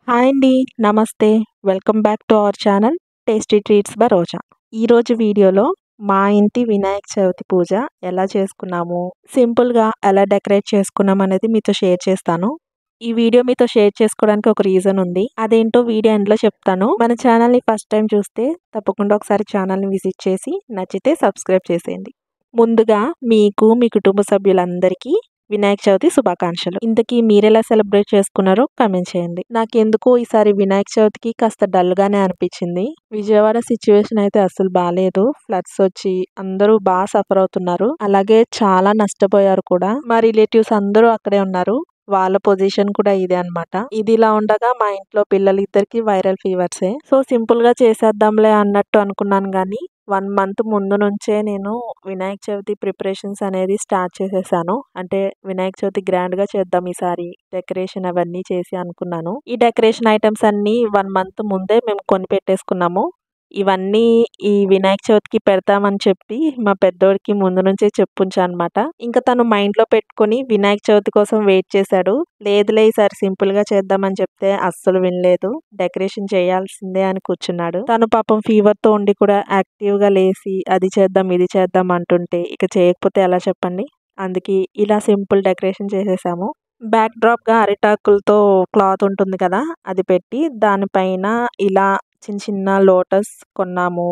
Hi అండి. నమస్తే. Welcome back to our channel tasty treats by Roja. ఈరోజు వీడియోలో మా ఇంటి వినాయక చవితి పూజ ఎలా చేసుకున్నాము, సింపుల్‌గా ఎలా డెకరేట్ చేసుకున్నాం అనేది మీతో షేర్ చేస్తాను. ఈ వీడియో మీతో షేర్ చేసుకోవడానికి ఒక రీజన్ ఉంది. అదేంటో వీడియో ఎండ్‌లో చెప్తాను. మన ఛానల్‌ని ఫస్ట్ టైం చూస్తే తప్పకుండా ఒకసారి ఛానల్‌ని విజిట్ చేసి నచ్చితే సబ్స్క్రైబ్ చేసేయండి. ముందుగా మీకు, మీ కుటుంబ సభ్యులందరికీ వినాయక చవితి శుభాకాంక్షలు. ఇంతకీ మీరెలా సెలబ్రేట్ చేసుకున్నారో కామెంట్ చేయండి. నాకెందుకో ఈసారి వినాయక చవితికి కాస్త డల్‌గానే అనిపించింది. విజయవాడ సిట్యుయేషన్ అయితే అస్సలు బాలేదు. ఫ్లడ్స్ వచ్చి అందరూ సఫర్ అవుతున్నారు. అలాగే చాలా నష్టపోయారు కూడా. మా రిలేటివ్స్ అందరూ అక్కడే ఉన్నారు. వాళ్ళ పొజిషన్ కూడా ఇదే అన్నమాట. ఇది ఇలా ఉండగా మా ఇంట్లో పిల్లలిద్దరికీ వైరల్ ఫీవర్సే. సో సింపుల్‌గా చేసేద్దాంలే అన్నట్టు అనుకున్నాను గానీ 1 మంత్ ముందు నుంచే నేను వినాయక చవితి ప్రిపరేషన్స్ అనేది స్టార్ట్ చేసేసాను. అంటే వినాయక చవితి గ్రాండ్‌గా చేద్దాం ఈసారి డెకరేషన్ అవన్నీ చేసి అనుకున్నాను. ఈ డెకరేషన్ ఐటెమ్స్ అన్నీ 1 మంత్ ముందే మేము కొనిపెట్టేసుకున్నాము. ఇవన్నీ ఈ వినాయక చవితికి పెడతామని చెప్పి మా పెద్దోడికి ముందు నుంచే చెప్పుంచానమాట. ఇంకా తను మైండ్‌లో పెట్టుకొని వినాయక చవితి కోసం వెయిట్ చేశాడు. లేదులే ఈసారి సింపుల్‌గా చేద్దామని చెప్తే అస్సలు వినలేదు. డెకరేషన్ చేయాల్సిందే అని కూర్చున్నాడు. తను పాపం ఫీవర్‌తో ఉండి కూడా యాక్టివ్‌గా లేసి అది చేద్దాం, ఇది చేద్దాం అంటుంటే ఇక చేయకపోతే ఎలా చెప్పండి? అందుకే ఇలా సింపుల్ డెకరేషన్ చేసేసాము. బ్యాక్ డ్రాప్‌గా అరిటాకులతో క్లాత్ ఉంటుంది కదా! అది పెట్టి దానిపైన ఇలా చిన్న చిన్న లోటస్ కొన్నాము.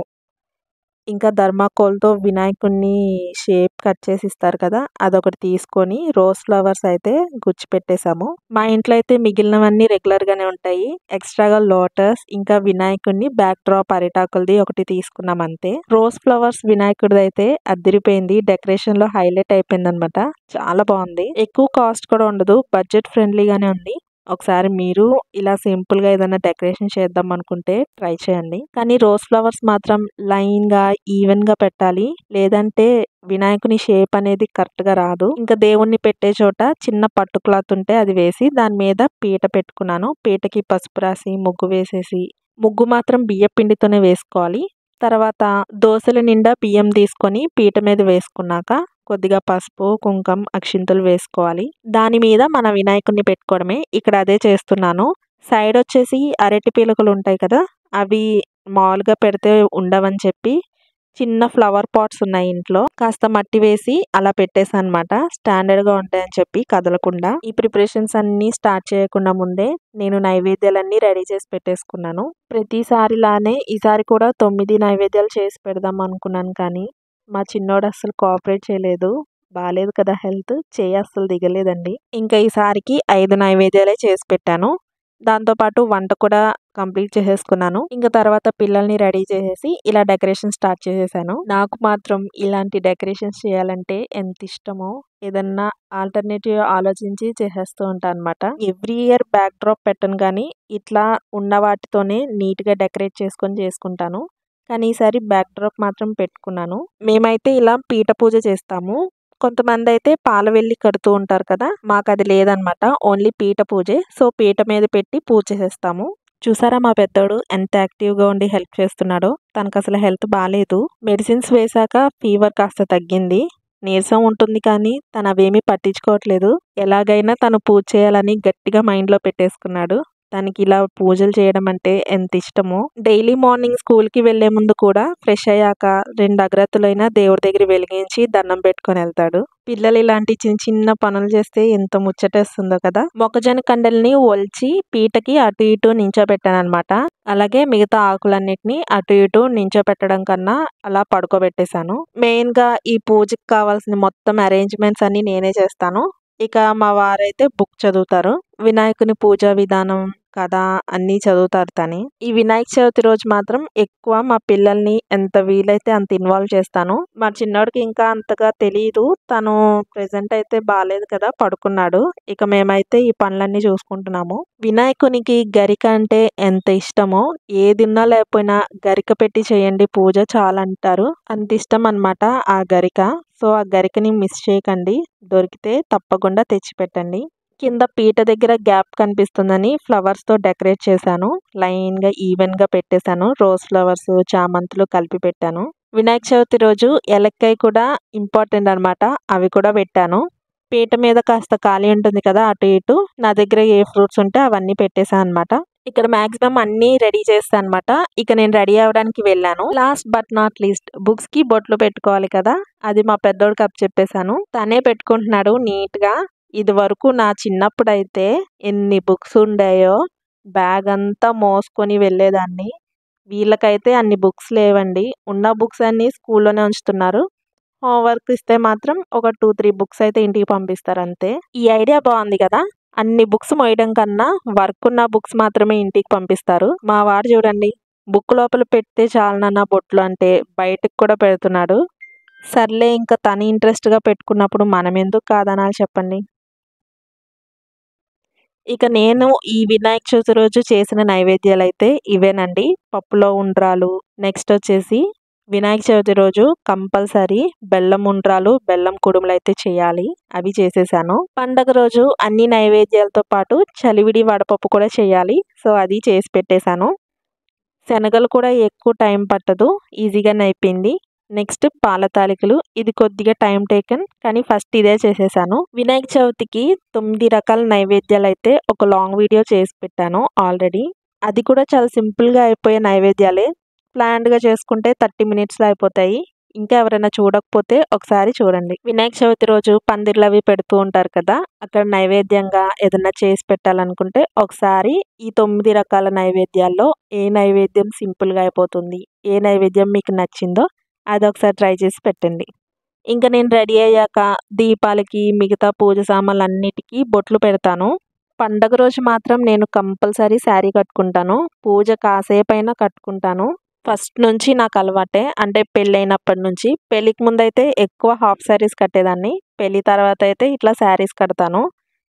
ఇంకా థర్మాకోల్‌తో వినాయకుడిని షేప్ కట్ చేసి ఇస్తారు కదా! అదొకటి తీసుకొని రోజ్ ఫ్లవర్స్ అయితే గుచ్చిపెట్టేసాము. మా ఇంట్లో అయితే మిగిలినవన్నీ రెగ్యులర్‌గానే ఉంటాయి. ఎక్స్‌ట్రాగా లోటస్ ఇంకా వినాయకుడిని బ్యాక్ డ్రాప్ అరిటాకులది ఒకటి తీసుకున్నాం అంతే. రోజ్ ఫ్లవర్స్ వినాయకుడిదైతే అద్దిరిపోయింది. డెకరేషన్‌లో హైలైట్ అయిపోయిందనమాట. చాలా బావుంది. ఎక్కువ కాస్ట్ కూడా ఉండదు. బడ్జెట్ ఫ్రెండ్లీగానే ఉంది. ఒకసారి మీరు ఇలా సింపుల్‌గా ఏదైనా డెకరేషన్ చేద్దాం అనుకుంటే ట్రై చేయండి. కానీ రోజ్ ఫ్లవర్స్ మాత్రం లైన్‌గా, ఈవెన్‌గా పెట్టాలి. లేదంటే వినాయకుని షేప్ అనేది కరెక్ట్‌గా రాదు. ఇంకా దేవుడిని పెట్టే చోట చిన్న పట్టు క్లాత్ ఉంటే అది వేసి దాని మీద పీట పెట్టుకున్నాను. పీటకి పసుపు రాసి ముగ్గు వేసేసి, ముగ్గు మాత్రం బియ్యపు పిండితోనే వేసుకోవాలి. తర్వాత దోసెల నిండా బియ్యం తీసుకొని పీట మీద వేసుకున్నాక కొద్దిగా పసుపు, కుంకం, అక్షింతలు వేసుకోవాలి. దాని మీద మన వినాయకుడిని పెట్టుకోవడమే. ఇక్కడ అదే చేస్తున్నాను. సైడ్ వచ్చేసి అరటి పీలకలు ఉంటాయి కదా! అవి మామూలుగా పెడితే ఉండవని చెప్పి చిన్న ఫ్లవర్ పాట్స్ ఉన్నాయి ఇంట్లో. కాస్త మట్టి వేసి అలా పెట్టేసానమాట. స్టాండర్డ్‌గా ఉంటాయని చెప్పి కదలకుండా. ఈ ప్రిపరేషన్స్ అన్నీ స్టార్ట్ చేయకుండా ముందే నేను నైవేద్యాలన్నీ రెడీ చేసి పెట్టేసుకున్నాను. ప్రతిసారిలానే ఈసారి కూడా 9 నైవేద్యాలు చేసి పెడదాం అనుకున్నాను కానీ మా చిన్నోడు అస్సలు కోఆపరేట్ చేయలేదు. బాలేదు కదా హెల్త్. చెయ్యి అస్సలు దిగలేదండి. ఇంకా ఈసారికి 5 నైవేద్యాలే చేసి పెట్టాను. దాంతో పాటు వంట కూడా కంప్లీట్ చేసేసుకున్నాను. ఇంక తర్వాత పిల్లల్ని రెడీ చేసేసి ఇలా డెకరేషన్ స్టార్ట్ చేసేసాను. నాకు మాత్రం ఇలాంటి డెకరేషన్స్ చేయాలంటే ఎంత ఇష్టమో ఏదన్నా ఆల్టర్నేటివ్ ఆలోచించి చేసేస్తూ ఉంటానన్నమాట. ఎవ్రీ ఇయర్ బ్యాక్ డ్రాప్ పెట్టను గానీ ఇట్లా ఉన్న వాటితోనే నీట్‌గా డెకరేట్ చేసుకుంటాను. కానీ ఈసారి బ్యాక్ డ్రాప్ మాత్రం పెట్టుకున్నాను. మేమైతే ఇలా పీట పూజ చేస్తాము. కొంతమందైతే పాలవెల్లి కడుతూ ఉంటారు కదా! మాకది లేదనమాట. ఓన్లీ పీట పూజే. సో, పీట మీద పెట్టి పూజ చేసేస్తాము. చూసారా మా పెద్దోడు ఎంత యాక్టివ్‌గా ఉండి హెల్ప్ చేస్తున్నాడో. తనకసలు హెల్త్ బాలేదు. మెడిసిన్స్ వేశాక ఫీవర్ కాస్త తగ్గింది. నీరసం ఉంటుంది కానీ తనవేమీ పట్టించుకోవట్లేదు. ఎలాగైనా తను పూజ చేయాలని గట్టిగా మైండ్‌లో పెట్టేసుకున్నాడు. తనకి ఇలా పూజలు చేయడం అంటే ఎంత ఇష్టమో. డైలీ మార్నింగ్ స్కూల్‌కి వెళ్ళే ముందు కూడా ఫ్రెష్ అయ్యాక 2 అగరత్తులైనా దేవుడి దగ్గర వెలిగించి దండం పెట్టుకొని వెళ్తాడు. పిల్లలు ఇలాంటి చిన్న చిన్న పనులు చేస్తే ఎంత ముచ్చటేస్తుందో కదా! మొక్కజొన్న కండెల్ని ఒలిచి పీటకి అటు ఇటు నించోబెట్టాననమాట. అలాగే మిగతా ఆకులన్నిటిని అటు ఇటు నించోబెట్టడం కన్నా అలా పడుకోబెట్టేశాను. మెయిన్‌గా ఈ పూజకి కావాల్సిన మొత్తం అరేంజ్‌మెంట్స్ అన్నీ నేనే చేస్తాను. ఇక మా వారైతే బుక్ చదువుతారు. వినాయకుని పూజా విధానం, కథ అన్నీ చదువుతారు తనే. ఈ వినాయక చవితి రోజు మాత్రం ఎక్కువ మా పిల్లల్ని ఎంత వీలైతే అంత ఇన్వాల్వ్ చేస్తాను. మా చిన్నోడికి ఇంకా అంతగా తెలీదు. తను ప్రెజెంట్ అయితే బాలేదు కదా! పడుకున్నాడు. ఇక మేమైతే ఈ పనులన్నీ చూసుకుంటున్నాము. వినాయకునికి గరిక అంటే ఎంత ఇష్టమో, ఏదున్నా లేకపోయినా గరిక పెట్టి చేయండి పూజ చాలంటారు. అంత ఇష్టం అన్నమాట ఆ గరిక. సో, ఆ గరికని మిస్ చేయకండి. దొరికితే తప్పకుండా తెచ్చిపెట్టండి. కింద పీట దగ్గర గ్యాప్ కనిపిస్తుందని ఫ్లవర్స్‌తో డెకరేట్ చేశాను. లైన్‌గా, ఈవెన్‌గా పెట్టేశాను. రోజ్ ఫ్లవర్స్, చామంతులు కలిపి పెట్టాను. వినాయక చవితి రోజు ఏలక్కాయ కూడా ఇంపార్టెంట్ అనమాట. అవి కూడా పెట్టాను. పీట మీద కాస్త ఖాళీ ఉంటుంది కదా! అటు ఇటు. నా దగ్గర ఏ ఫ్రూట్స్ ఉంటే అవన్నీ పెట్టేసాను అనమాట. ఇక్కడ మాక్సిమం అన్నీ రెడీ చేస్తాను అనమాట. ఇక నేను రెడీ అవ్వడానికి వెళ్ళాను. లాస్ట్ బట్ నాట్ లీస్ట్ బుక్స్‌కి బొట్లు పెట్టుకోవాలి కదా! అది మా పెద్దోడికి అప్పచెప్పేసాను. తనే పెట్టుకుంటున్నాడు నీట్‌గా. ఇదివరకు నా చిన్నప్పుడైతే ఎన్ని బుక్స్ ఉండేయో బ్యాగ్ అంతా మోసుకొని వెళ్ళేదాన్ని. వీళ్ళకైతే అన్ని బుక్స్ లేవండి. ఉన్న బుక్స్ అన్నీ స్కూల్లోనే ఉంచుతున్నారు. హోంవర్క్ ఇస్తే మాత్రం ఒక 2, 3 బుక్స్ అయితే ఇంటికి పంపిస్తారంతే. ఈ ఐడియా బాగుంది కదా! అన్ని బుక్స్ మోయడం కన్నా వర్క్ ఉన్న బుక్స్ మాత్రమే ఇంటికి పంపిస్తారు. మా వాడు చూడండి బుక్ లోపల పెడితే చాలు నాన్న బొట్లు అంటే బయటకు కూడా పెడుతున్నాడు. సర్లే ఇంకా తను ఇంట్రెస్ట్‌గా పెట్టుకున్నప్పుడు మనం ఎందుకు కాదనాలి చెప్పండి. ఇక నేను ఈ వినాయక చవితి రోజు చేసిన నైవేద్యాలైతే ఇవేనండి. పప్పులో ఉండ్రాలు, నెక్స్ట్ వచ్చేసి వినాయక చవితి రోజు కంపల్సరీ బెల్లం ఉండ్రాలు, బెల్లం కుడుములైతే చేయాలి. అవి చేసేసాను. పండగ రోజు అన్ని నైవేద్యాలతో పాటు చలివిడి వడపప్పు కూడా చేయాలి. సో, అది చేసి పెట్టేశాను. శనగలు కూడా ఎక్కువ టైం పట్టదు. ఈజీగానే అయిపోయింది. నెక్స్ట్ పాల తాలికలు. ఇది కొద్దిగా టైం టేకెన్ కానీ ఫస్ట్ ఇదే చేసేసాను. వినాయక చవితికి 9 రకాల నైవేద్యాలైతే ఒక లాంగ్ వీడియో చేసి పెట్టాను ఆల్రెడీ. అది కూడా చాలా సింపుల్‌గా అయిపోయే నైవేద్యాలే. ప్లాన్డ్‌గా చేసుకుంటే 30 మినిట్స్‌లో అయిపోతాయి. ఇంకా ఎవరైనా చూడకపోతే ఒకసారి చూడండి. వినాయక చవితి రోజు పందిర్లవి పెడుతూ ఉంటారు కదా! అక్కడ నైవేద్యంగా ఏదన్నా చేసి పెట్టాలనుకుంటే ఒకసారి ఈ 9 రకాల నైవేద్యాల్లో ఏ నైవేద్యం సింపుల్‌గా అయిపోతుంది, ఏ నైవేద్యం మీకు నచ్చిందో అదొకసారి ట్రై చేసి పెట్టండి. ఇంక నేను రెడీ అయ్యాక దీపాలకి, మిగతా పూజ సామాన్లన్నిటికి బొట్లు పెడతాను. పండగ రోజు మాత్రం నేను కంపల్సరీ శారీ కట్టుకుంటాను. పూజ కాసేపైనా కట్టుకుంటాను. ఫస్ట్ నుంచి నాకు అలవాటే. అంటే పెళ్ళైనప్పటి నుంచి. పెళ్ళికి ముందైతే ఎక్కువ హాఫ్ శారీస్ కట్టేదాన్ని. పెళ్లి తర్వాత అయితే ఇట్లా శారీస్ కడతాను.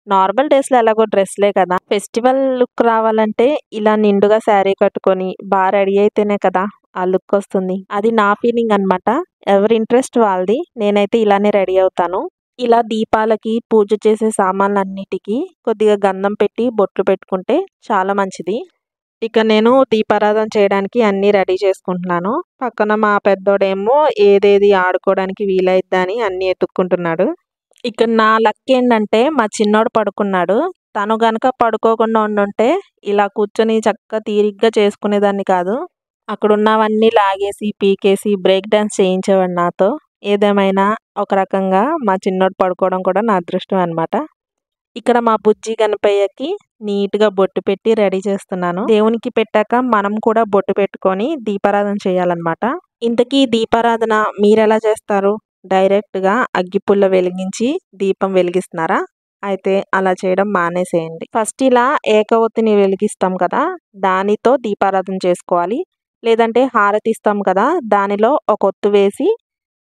నార్మల్ డేస్‌లో ఎలాగో డ్రెస్‌లే కదా! ఫెస్టివల్ లుక్ రావాలంటే ఇలా నిండుగా శారీ కట్టుకొని రెడీ అయితేనే కదా ఆ లుక్ వస్తుంది. అది నా ఫీలింగ్ అనమాట. ఎవరి ఇంట్రెస్ట్ వాళ్ళది. నేనైతే ఇలానే రెడీ అవుతాను. ఇలా దీపాలకి, పూజ చేసే సామాన్లన్నిటికి కొద్దిగా గంధం పెట్టి బొట్లు పెట్టుకుంటే చాలా మంచిది. ఇక నేను దీపారాధన చేయడానికి అన్నీ రెడీ చేసుకుంటున్నాను. పక్కన మా పెద్దోడేమో ఏదేది ఆడుకోవడానికి వీలైద్దా అని అన్నీ ఎతుక్కుంటున్నాడు. ఇక నా లక్ ఏంటంటే మా చిన్నోడు పడుకున్నాడు. తను గనక పడుకోకుండా ఉండుంటే ఇలా కూర్చొని చక్కగా తీరిగ్గా చేసుకునేదాన్ని కాదు. అక్కడున్నవన్నీ లాగేసి, పీకేసి బ్రేక్ డాన్స్ చేయించేవాడు నాతో. ఏదేమైనా ఒక రకంగా మా చిన్నోడు పడుకోవడం కూడా నా అదృష్టం అనమాట. ఇక్కడ మా బుజ్జి గణపయ్యకి నీట్‌గా బొట్టు పెట్టి రెడీ చేస్తున్నాను. దేవునికి పెట్టాక మనం కూడా బొట్టు పెట్టుకొని దీపారాధన చేయాలన్నమాట. ఇంతకీ దీపారాధన మీరెలా చేస్తారు? డైరెక్ట్‌గా అగ్గిపుల్ల వెలిగించి దీపం వెలిగిస్తున్నారా? అయితే అలా చేయడం మానేసేయండి. ఫస్ట్ ఇలా ఏకవత్తిని వెలిగిస్తాం కదా! దానితో దీపారాధన చేసుకోవాలి. లేదంటే హారతి ఇస్తాం కదా! దానిలో ఒక ఒత్తు వేసి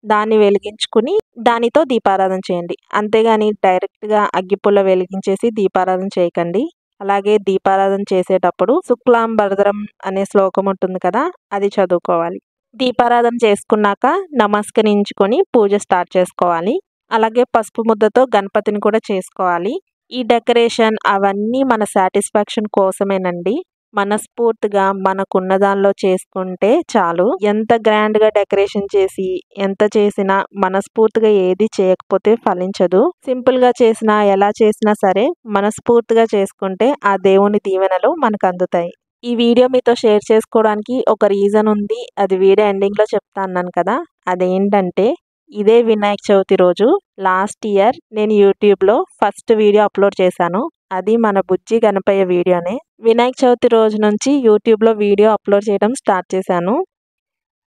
దాన్ని వెలిగించుకుని దానితో దీపారాధన చేయండి. అంతేగాని డైరెక్ట్‌గా అగ్గిపుల్ల వెలిగించేసి దీపారాధన చేయకండి. అలాగే దీపారాధన చేసేటప్పుడు శుక్లాం భరధరం అనే శ్లోకం ఉంటుంది కదా! అది చదువుకోవాలి. దీపారాధన చేసుకున్నాక నమస్కరించుకొని పూజ స్టార్ట్ చేసుకోవాలి. అలాగే పసుపు ముద్దతో గణపతిని కూడా చేసుకోవాలి. ఈ డెకరేషన్ అవన్నీ మన సాటిస్ఫాక్షన్ కోసమేనండి. మనస్ఫూర్తిగా మనకున్న దానిలో చేసుకుంటే చాలు. ఎంత గ్రాండ్‌గా డెకరేషన్ చేసి, ఎంత చేసినా మనస్ఫూర్తిగా ఏది చేయకపోతే ఫలించదు. సింపుల్‌గా చేసినా, ఎలా చేసినా సరే మనస్ఫూర్తిగా చేసుకుంటే ఆ దేవుని దీవెనలు మనకు అందుతాయి. ఈ వీడియో మీతో షేర్ చేసుకోవడానికి ఒక రీజన్ ఉంది. అది వీడియో ఎండింగ్‌లో చెప్తా అన్నాను కదా! అదేంటంటే ఇదే వినాయక చవితి రోజు లాస్ట్ ఇయర్ నేను యూట్యూబ్‌లో ఫస్ట్ వీడియో అప్లోడ్ చేశాను. అది మన బుజ్జి గణపయ్య వీడియోనే. వినాయక చవితి రోజు నుంచి యూట్యూబ్‌లో వీడియో అప్లోడ్ చేయడం స్టార్ట్ చేశాను.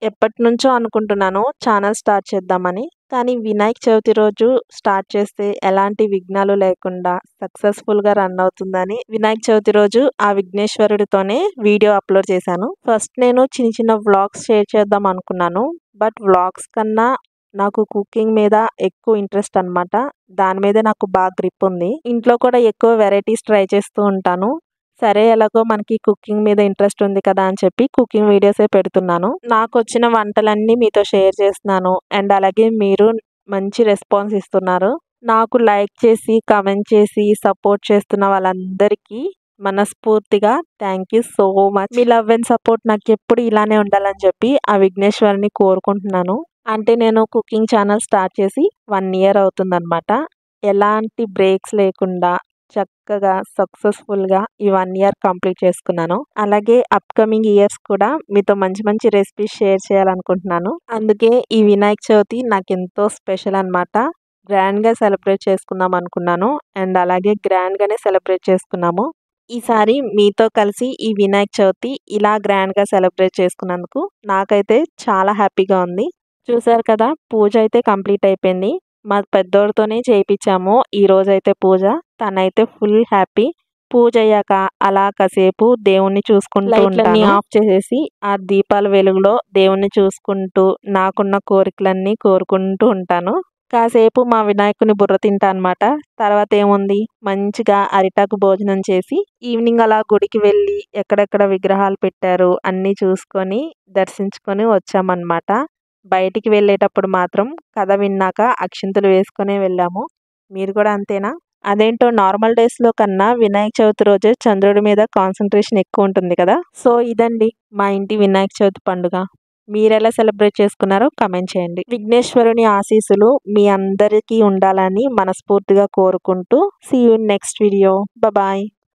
ఎప్పటినుంచో అనుకుంటున్నాను ఛానల్ స్టార్ట్ చేద్దామని. కానీ వినాయక చవితి రోజు స్టార్ట్ చేస్తే ఎలాంటి విఘ్నాలు లేకుండా సక్సెస్‌ఫుల్‌గా రన్ అవుతుందని వినాయక చవితి రోజు ఆ విఘ్నేశ్వరుడితోనే వీడియో అప్లోడ్ చేశాను. ఫస్ట్ నేను చిన్న చిన్న వ్లాగ్స్ షేర్ చేద్దాం అనుకున్నాను. బట్ వ్లాగ్స్ కన్నా నాకు కుకింగ్ మీద ఎక్కువ ఇంట్రెస్ట్ అనమాట. దాని మీదే నాకు బాగా గ్రిప్ ఉంది. ఇంట్లో కూడా ఎక్కువ వెరైటీస్ ట్రై చేస్తూ ఉంటాను. సరే ఎలాగో మనకి కుకింగ్ మీద ఇంట్రెస్ట్ ఉంది కదా అని చెప్పి కుకింగ్ వీడియోసే పెడుతున్నాను. నాకొచ్చిన వంటలన్నీ మీతో షేర్ చేస్తున్నాను. అండ్ అలాగే మీరు మంచి రెస్పాన్స్ ఇస్తున్నారు. నాకు లైక్ చేసి, కామెంట్ చేసి, సపోర్ట్ చేస్తున్న వాళ్ళందరికీ మనస్ఫూర్తిగా thank you so much. Me love and support నాకెప్పుడు ఇలానే ఉండాలని చెప్పి ఆ విఘ్నేశ్వరుని కోరుకుంటున్నాను. అంటే నేను కుకింగ్ ఛానల్ స్టార్ట్ చేసి 1 ఇయర్ అవుతుందనమాట. ఎలాంటి బ్రేక్స్ లేకుండా చక్కగా సక్సెస్ఫుల్గా ఈ 1 ఇయర్ కంప్లీట్ చేసుకున్నాను. అలాగే అప్కమింగ్ ఇయర్స్ కూడా మీతో మంచి మంచి రెసిపీస్ షేర్ చేయాలనుకుంటున్నాను. అందుకే ఈ వినాయక చవితి నాకు ఎంతో స్పెషల్ అనమాట. గ్రాండ్గా సెలబ్రేట్ చేసుకుందాం అనుకున్నాను అండ్ అలాగే గ్రాండ్గానే సెలబ్రేట్ చేసుకున్నాము. ఈసారి మీతో కలిసి ఈ వినాయక చవితి ఇలా గ్రాండ్గా సెలబ్రేట్ చేసుకున్నందుకు నాకైతే చాలా హ్యాపీగా ఉంది. చూసారు కదా, పూజ అయితే కంప్లీట్ అయిపోయింది. మా పెద్దోడితోనే చేయించాము ఈరోజైతే పూజ. తనైతే ఫుల్ హ్యాపీ. పూజ అయ్యాక అలా కాసేపు దేవుణ్ణి చూసుకుంటూ లైట్లన్నీ ఆఫ్ చేసేసి ఆ దీపాల వెలుగులో దేవుణ్ణి చూసుకుంటూ నాకున్న కోరికలన్నీ కోరుకుంటూ ఉంటాను. కాసేపు మా వినాయకుని బుర్ర తింటా అనమాట. తర్వాత ఏముంది, మంచిగా అరిటాకు భోజనం చేసి ఈవినింగ్ అలా గుడికి వెళ్ళి ఎక్కడెక్కడ విగ్రహాలు పెట్టారు అన్నీ చూసుకొని దర్శించుకొని వచ్చామన్నమాట. బయటికి వెళ్ళేటప్పుడు మాత్రం కథ విన్నాక అక్షింతలు వేసుకునే వెళ్ళాము. మీరు కూడా అంతేనా? అదేంటో నార్మల్ డేస్లో కన్నా వినాయక చవితి రోజే చంద్రుడి మీద కాన్సన్ట్రేషన్ ఎక్కువ ఉంటుంది కదా. సో ఇదండి మా ఇంటి వినాయక చవితి పండుగ. మీరెలా సెలబ్రేట్ చేసుకున్నారో కమెంట్ చేయండి. విఘ్నేశ్వరుని ఆశీస్సులు మీ అందరికీ ఉండాలని మనస్ఫూర్తిగా కోరుకుంటూ see you in next video. Bye.